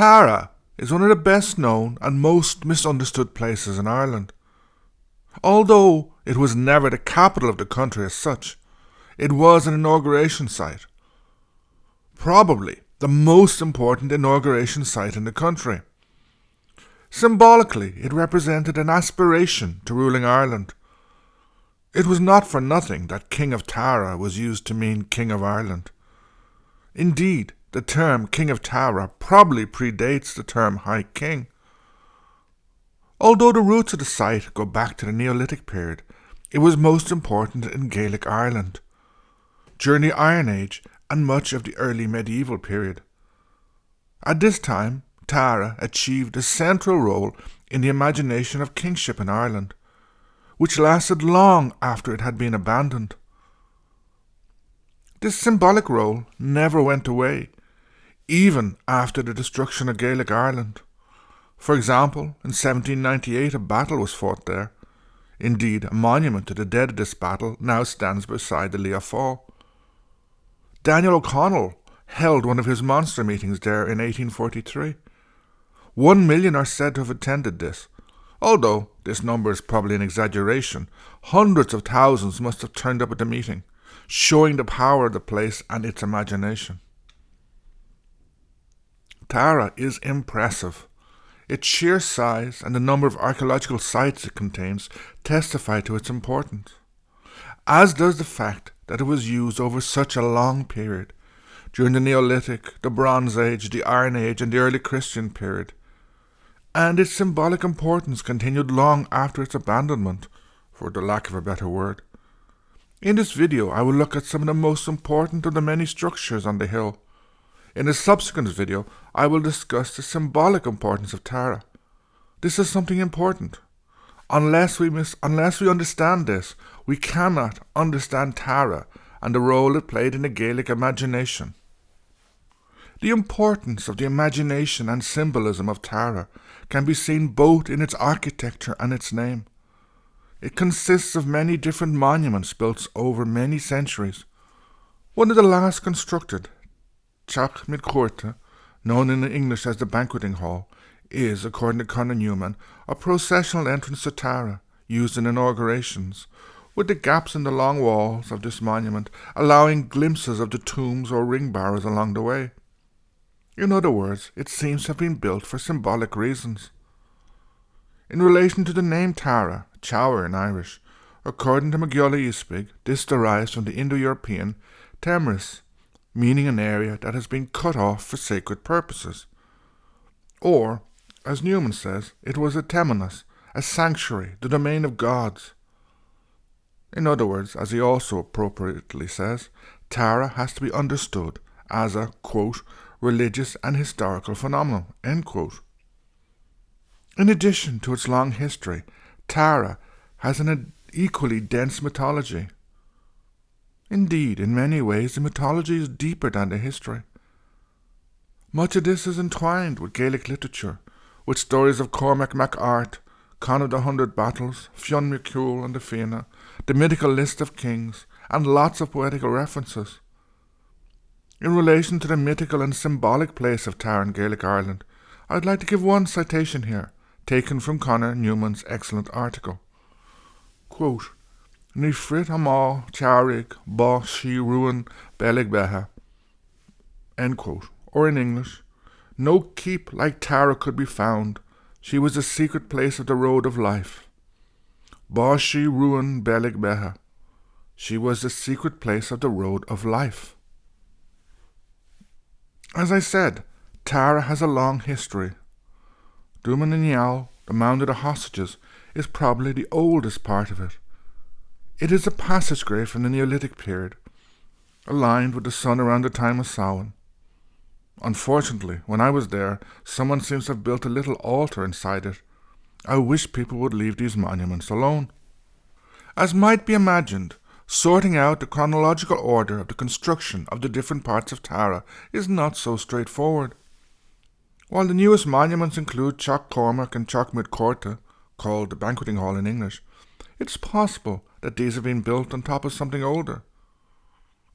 Tara is one of the best known and most misunderstood places in Ireland. Although it was never the capital of the country as such, it was an inauguration site. Probably the most important inauguration site in the country. Symbolically, it represented an aspiration to ruling Ireland. It was not for nothing that King of Tara was used to mean King of Ireland. Indeed, the term King of Tara probably predates the term High King. Although the roots of the site go back to the Neolithic period, it was most important in Gaelic Ireland, during the Iron Age and much of the early medieval period. At this time, Tara achieved a central role in the imagination of kingship in Ireland, which lasted long after it had been abandoned. This symbolic role never went away, even after the destruction of Gaelic Ireland. For example, in 1798 a battle was fought there. Indeed, a monument to the dead of this battle now stands beside the Lea Fall. Daniel O'Connell held one of his monster meetings there in 1843. 1 million are said to have attended this. Although this number is probably an exaggeration, hundreds of thousands must have turned up at the meeting, showing the power of the place and its imagination. Tara is impressive. Its sheer size and the number of archaeological sites it contains testify to its importance, as does the fact that it was used over such a long period, during the Neolithic, the Bronze Age, the Iron Age and the early Christian period, and its symbolic importance continued long after its abandonment, for the lack of a better word. In this video I will look at some of the most important of the many structures on the hill. In a subsequent video I will discuss the symbolic importance of Tara. This is something important. Unless we understand this, we cannot understand Tara and the role it played in the Gaelic imagination. The importance of the imagination and symbolism of Tara can be seen both in its architecture and its name. It consists of many different monuments built over many centuries. One of the last constructed, Teach Mid Cuirte, known in English as the Banqueting Hall, is, according to Conor Newman, a processional entrance to Tara used in inaugurations, with the gaps in the long walls of this monument allowing glimpses of the tombs or ring barrows along the way. In other words, it seems to have been built for symbolic reasons. In relation to the name Tara, Tower in Irish, according to Magiola Ispig, this derives from the Indo-European temris, meaning an area that has been cut off for sacred purposes. Or, as Newman says, it was a temenos, a sanctuary, the domain of gods. In other words, as he also appropriately says, Tara has to be understood as a, quote, religious and historical phenomenon, end quote. In addition to its long history, Tara has an equally dense mythology. Indeed, in many ways, the mythology is deeper than the history. Much of this is entwined with Gaelic literature, with stories of Cormac mac Art, Con of the 100 Battles, Fionn McCool and the Fianna, the mythical list of kings, and lots of poetical references. In relation to the mythical and symbolic place of Tara in Gaelic Ireland, I would like to give one citation here, taken from Conor Newman's excellent article. Quote, Ní frit amá tearig ba sí ruin belig beha. End quote. Or in English, no keep like Tara could be found. She was the secret place of the road of life. Ba sí ruin belig beha. She was the secret place of the road of life. As I said, Tara has a long history. Duman and Yal, the Mound of the Hostages, is probably the oldest part of it. It is a passage grave from the Neolithic period, aligned with the sun around the time of Samhain. Unfortunately, when I was there, someone seems to have built a little altar inside it. I wish people would leave these monuments alone. As might be imagined, sorting out the chronological order of the construction of the different parts of Tara is not so straightforward. While the newest monuments include Teach Cormac and Teach Mid Cuirte, called the Banqueting Hall in English, it's possible that these have been built on top of something older.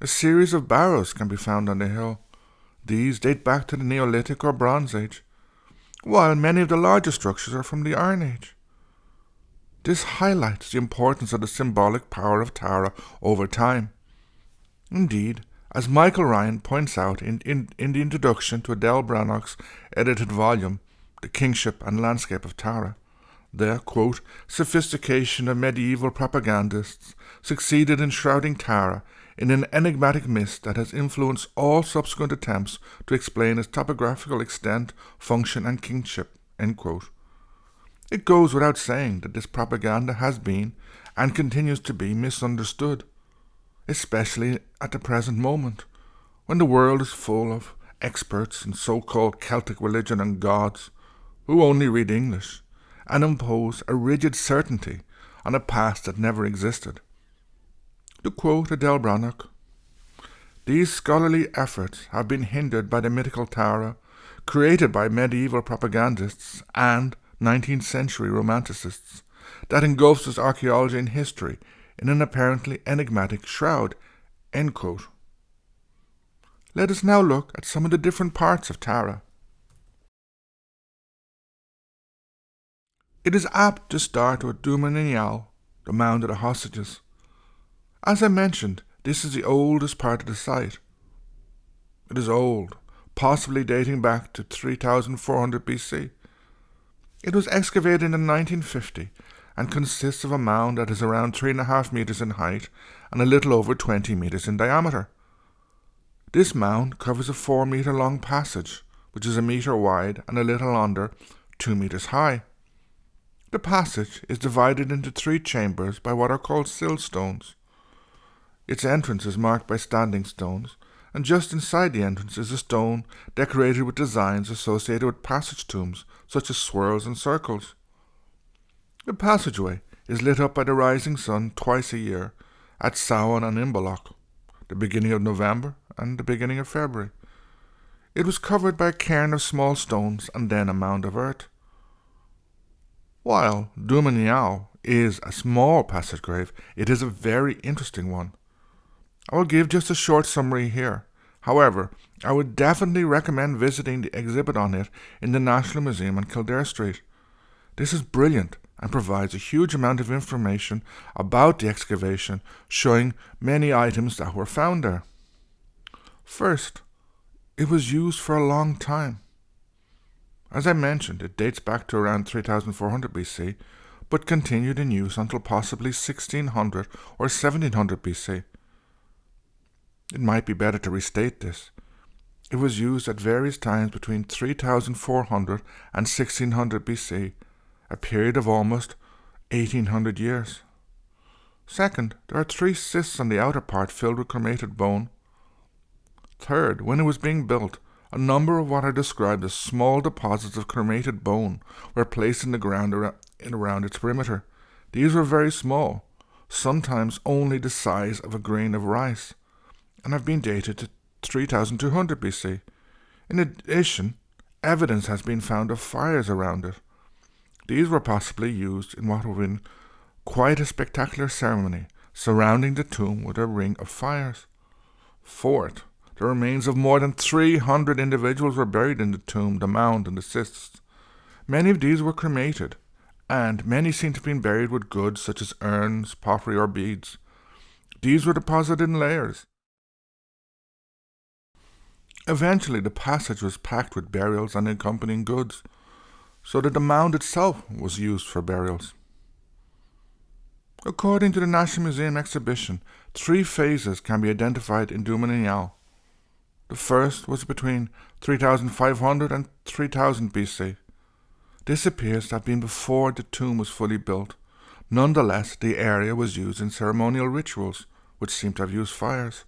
A series of barrows can be found on the hill. These date back to the Neolithic or Bronze Age. while many of the larger structures are from the Iron Age. This highlights the importance of the symbolic power of Tara over time. Indeed, as Michael Ryan points out in the introduction to Edel Bhreathnach's edited volume, The Kingship and Landscape of Tara, the, quote, sophistication of medieval propagandists succeeded in shrouding Tara in an enigmatic mist that has influenced all subsequent attempts to explain its topographical extent, function, and kingship, end quote. It goes without saying that this propaganda has been, and continues to be, misunderstood, especially at the present moment, when the world is full of experts in so-called Celtic religion and gods who only read English and impose a rigid certainty on a past that never existed. To quote Edel Bhreathnach, these scholarly efforts have been hindered by the mythical Tara created by medieval propagandists and 19th century romanticists that engulfs us archaeology and history in an apparently enigmatic shroud, end quote. Let us now look at some of the different parts of Tara. It is apt to start with Duman, the Mound of the Hostages. As I mentioned, this is the oldest part of the site. It is old, possibly dating back to 3400 BC. It was excavated in 1950 and consists of a mound that is around 3.5 meters in height and a little over 20 meters in diameter. This mound covers a 4-meter long passage, which is a meter wide and a little under 2 meters high. The passage is divided into 3 chambers by what are called sill stones. Its entrance is marked by standing stones, and just inside the entrance is a stone decorated with designs associated with passage tombs, such as swirls and circles. The passageway is lit up by the rising sun twice a year, at Samhain and Imbolc, the beginning of November and the beginning of February. It was covered by a cairn of small stones and then a mound of earth. While Duman is a small passage grave, it is a very interesting one. I will give just a short summary here. However, I would definitely recommend visiting the exhibit on it in the National Museum on Kildare Street. This is brilliant and provides a huge amount of information about the excavation, showing many items that were found there. First, it was used for a long time. As I mentioned, it dates back to around 3400 BC, but continued in use until possibly 1600 or 1700 BC. It might be better to restate this. It was used at various times between 3400 and 1600 BC, a period of almost 1800 years. Second, there are 3 cysts on the outer part filled with cremated bone. Third, when it was being built, a number of what are described as small deposits of cremated bone were placed in the ground around its perimeter. These were very small, sometimes only the size of a grain of rice, and have been dated to 3200 BC. In addition, evidence has been found of fires around it. These were possibly used in what would have been quite a spectacular ceremony surrounding the tomb with a ring of fires. Fourth, the remains of more than 300 individuals were buried in the tomb, the mound, and the cysts. Many of these were cremated, and many seem to have been buried with goods such as urns, pottery, or beads. These were deposited in layers. Eventually, the passage was packed with burials and accompanying goods, so that the mound itself was used for burials. According to the National Museum exhibition, 3 phases can be identified in Duman. The first was between 3500 and 3000 BC. This appears to have been before the tomb was fully built. Nonetheless, the area was used in ceremonial rituals, which seem to have used fires.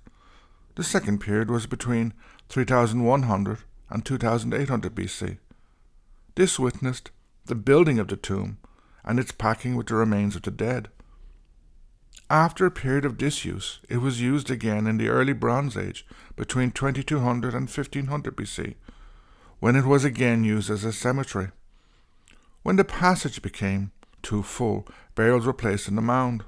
The second period was between 3100 and 2800 BC. This witnessed the building of the tomb and its packing with the remains of the dead. After a period of disuse, it was used again in the early Bronze Age between 2200 and 1500 BC, when it was again used as a cemetery. When the passage became too full, burials were placed in the mound.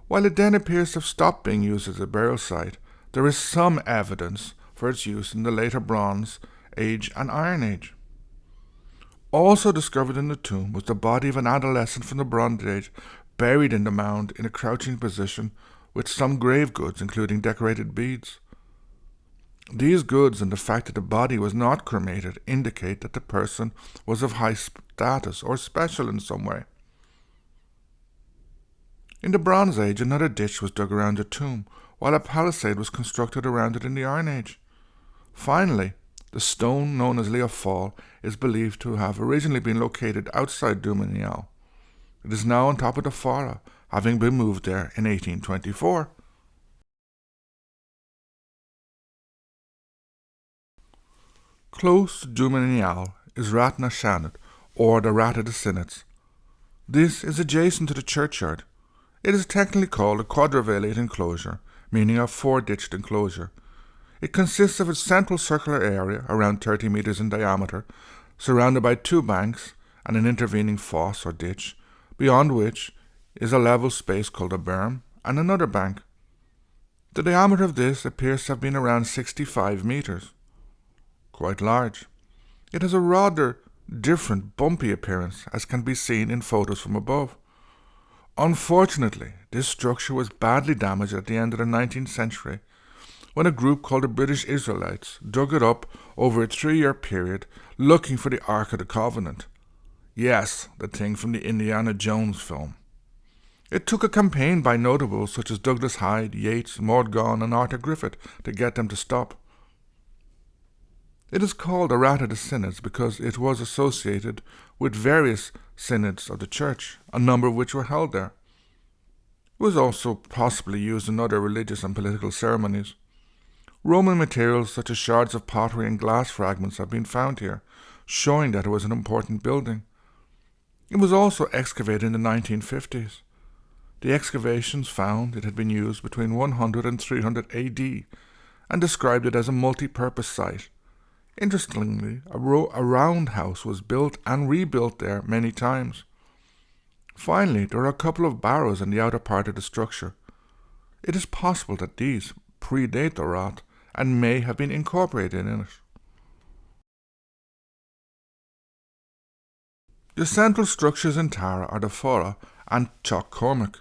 While it then appears to have stopped being used as a burial site, there is some evidence for its use in the later Bronze Age and Iron Age. Also discovered in the tomb was the body of an adolescent from the Bronze Age, buried in the mound in a crouching position with some grave goods including decorated beads. These goods and the fact that the body was not cremated indicate that the person was of high status or special in some way. In the Bronze Age, another ditch was dug around the tomb, while a palisade was constructed around it in the Iron Age. Finally, the stone known as Leah Fall is believed to have originally been located outside Duminial. It is now on top of the Forradh, having been moved there in 1824. Close to Duminial is Bhreathnach, or the Rath of the Synods. This is adjacent to the churchyard. It is technically called a quadrivalate enclosure, meaning a four-ditched enclosure. It consists of a central circular area around 30 metres in diameter, surrounded by two banks and an intervening fosse or ditch, beyond which is a level space called a berm and another bank. The diameter of this appears to have been around 65 metres. Quite large. It has a rather different bumpy appearance, as can be seen in photos from above. Unfortunately, this structure was badly damaged at the end of the 19th century, when a group called the British Israelites dug it up over a 3-year period looking for the Ark of the Covenant. Yes, the thing from the Indiana Jones film. It took a campaign by notables such as Douglas Hyde, Yeats, Maud Gonne and Arthur Griffith to get them to stop. It is called a Rath of the Synods because it was associated with various synods of the church, a number of which were held there. It was also possibly used in other religious and political ceremonies. Roman materials such as shards of pottery and glass fragments have been found here, showing that it was an important building. It was also excavated in the 1950s. The excavations found it had been used between 100 and 300 AD and described it as a multi-purpose site. Interestingly, a roundhouse was built and rebuilt there many times. Finally, there are a couple of barrows in the outer part of the structure. It is possible that these predate the Rath and may have been incorporated in it. The central structures in Tara are the Forradh and Cormac.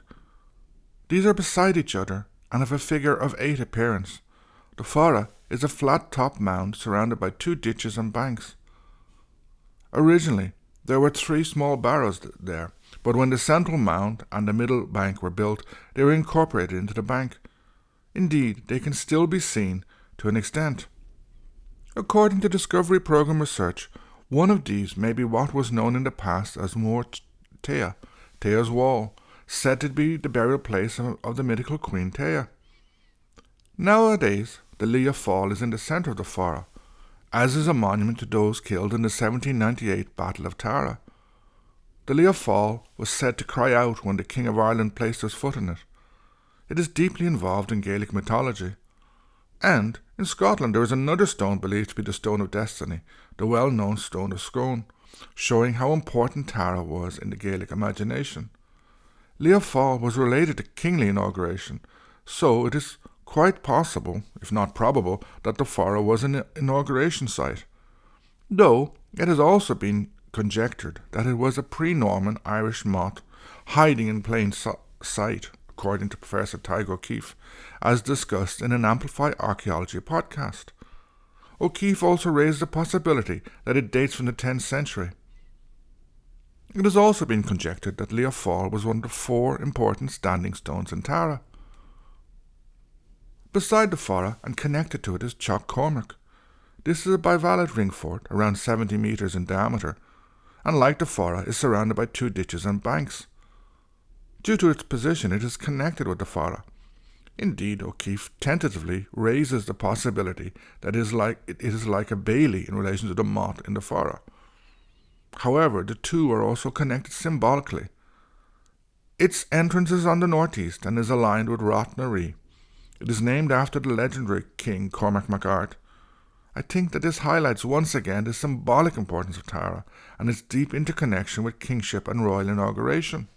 These are beside each other and have a figure of 8 appearance. The Forradh is a flat-top mound surrounded by 2 ditches and banks. Originally, there were 3 small barrows there, but when the central mound and the middle bank were built, they were incorporated into the bank. Indeed, they can still be seen to an extent. According to Discovery Program research, one of these may be what was known in the past as Mór Tea, Tea's Wall, said to be the burial place of the mythical Queen Tea. Nowadays, the Leah Fall is in the centre of the Forradh, as is a monument to those killed in the 1798 Battle of Tara. The Leah Fall was said to cry out when the King of Ireland placed his foot in it. It is deeply involved in Gaelic mythology. And in Scotland there is another stone believed to be the Stone of Destiny, the well-known Stone of Scone, showing how important Tara was in the Gaelic imagination. Leah Fall was related to kingly inauguration, so it is quite possible, if not probable, that the Forradh was an inauguration site, though it has also been conjectured that it was a pre-Norman Irish motte hiding in plain sight, according to Professor Tyge O'Keefe, as discussed in an Amplify Archaeology podcast. O'Keefe also raised the possibility that it dates from the 10th century. It has also been conjectured that Leah Fall was one of the 4 important standing stones in Tara. Beside the Forradh and connected to it is Cormac. This is a bivalve ring fort around 70 metres in diameter, and like the Forradh is surrounded by 2 ditches and banks. Due to its position, it is connected with the Forradh. Indeed, O'Keefe tentatively raises the possibility that it is like a bailey in relation to the motte in the Forradh. However, the two are also connected symbolically. Its entrance is on the northeast and is aligned with Bhreathnach. It is named after the legendary king Cormac MacArt. I think that this highlights once again the symbolic importance of Tara and its deep interconnection with kingship and royal inauguration.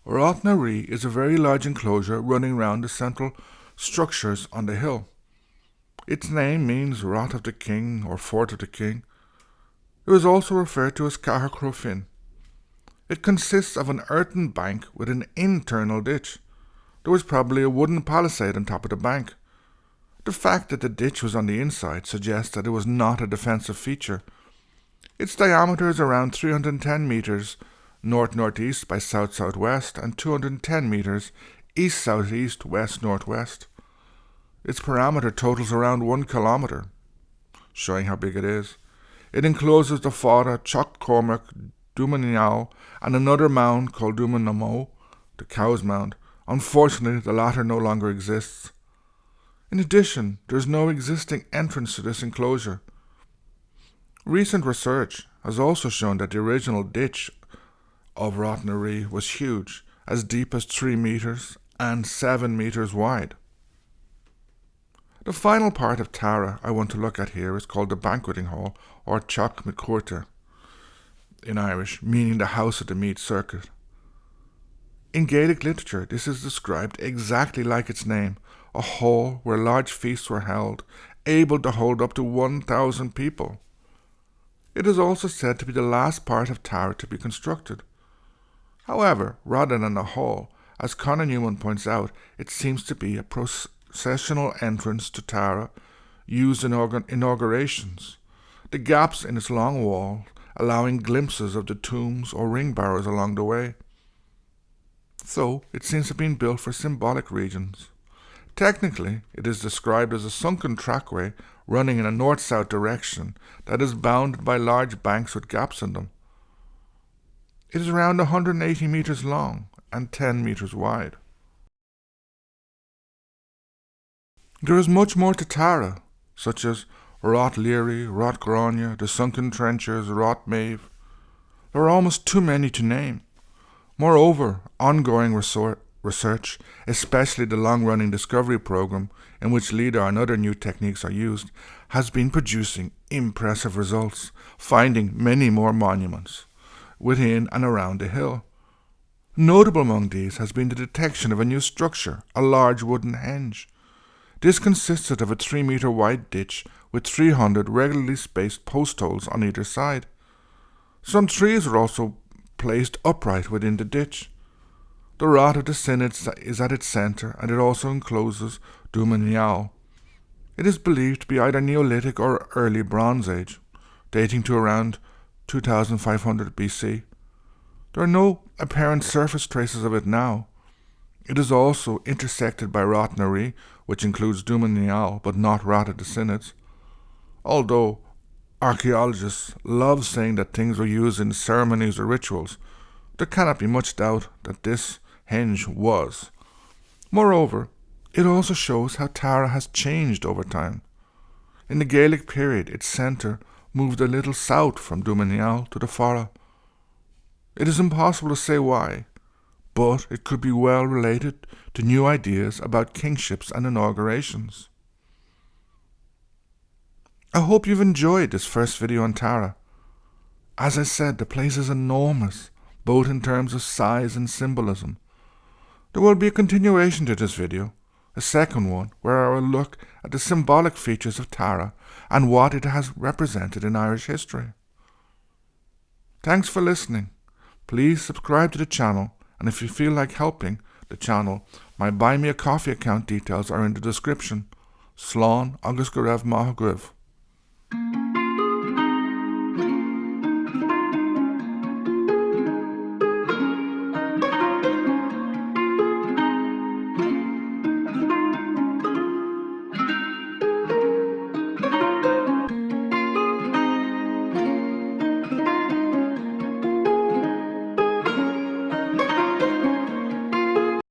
Bhreathnach is a very large enclosure running round the central structures on the hill. Its name means Rath of the King or Fort of the King. It was also referred to as Cahar Crofin. It consists of an earthen bank with an internal ditch. There was probably a wooden palisade on top of the bank. The fact that the ditch was on the inside suggests that it was not a defensive feature. Its diameter is around 310 metres north-northeast by south-southwest and 210 metres east-southeast, west-northwest. Its perimeter totals around 1 kilometre, showing how big it is. It encloses the Forradh, Choc Cormac, Dumannial, and another mound called Dumanamo, the Cow's Mound. Unfortunately, the latter no longer exists. In addition, there is no existing entrance to this enclosure. Recent research has also shown that the original ditch of Bhreathnach was huge, as deep as 3 metres and 7 metres wide. The final part of Tara I want to look at here is called the Banqueting Hall, or Teach McCurta in Irish, meaning the House of the Mead Circuit. In Gaelic literature, this is described exactly like its name, a hall where large feasts were held, able to hold up to 1,000 people. It is also said to be the last part of Tara to be constructed. However, rather than a hall, as Conor Newman points out, it seems to be a processional entrance to Tara used in inaugurations, the gaps in its long wall allowing glimpses of the tombs or ring barrows along the way. So, it seems to have been built for symbolic reasons. Technically, it is described as a sunken trackway running in a north-south direction that is bounded by large banks with gaps in them. It is around 180 metres long and 10 metres wide. There is much more to Tara, such as Rath Leary, Rath Grania, the sunken trenches, Rath Maeve. There are almost too many to name. Moreover, ongoing research, especially the long-running discovery program in which LIDAR and other new techniques are used, has been producing impressive results, finding many more monuments within and around the hill. Notable among these has been the detection of a new structure, a large wooden henge. This consisted of a 3-metre wide ditch with 300 regularly spaced post holes on either side. Some trees were also placed upright within the ditch. The Rath of the synods is at its centre, and it also encloses Dumannial. It is believed to be either Neolithic or early Bronze Age, dating to around 2500 BC. There are no apparent surface traces of it now. It is also intersected by Bhreathnach, which includes Dumannial but not Rath of the synods. Although archaeologists love saying that things were used in ceremonies or rituals, there cannot be much doubt that this henge was. Moreover, it also shows how Tara has changed over time. In the Gaelic period, its centre moved a little south from Dumannial to the Forradh. It is impossible to say why, but it could be well related to new ideas about kingships and inaugurations. I hope you've enjoyed this first video on Tara. As I said, the place is enormous, both in terms of size and symbolism. There will be a continuation to this video, a second one where I will look at the symbolic features of Tara and what it has represented in Irish history. Thanks for listening. Please subscribe to the channel, and if you feel like helping the channel, my Buy Me a Coffee account details are in the description. Slán agus go raibh maith agaibh.